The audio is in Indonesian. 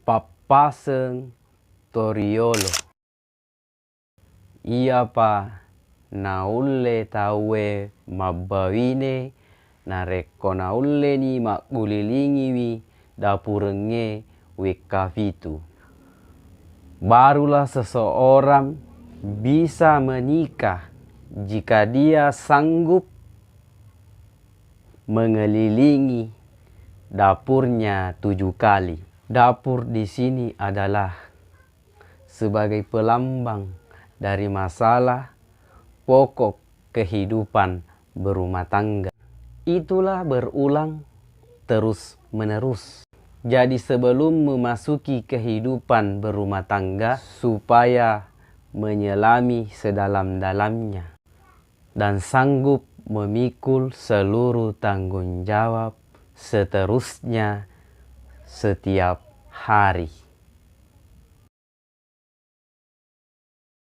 Papaseng toriolo. Ia pa na ulle taue mabawine na reko na ulle ni makulilingi wi dapurenge wekafitu. Barulah seseorang bisa menikah jika dia sanggup mengelilingi dapurnya 7 kali. Dapur di sini adalah sebagai pelambang dari masalah pokok kehidupan berumah tangga. Itulah berulang terus menerus. Jadi sebelum memasuki kehidupan berumah tangga, supaya menyelami sedalam-dalamnya dan sanggup memikul seluruh tanggung jawab seterusnya setiap hari.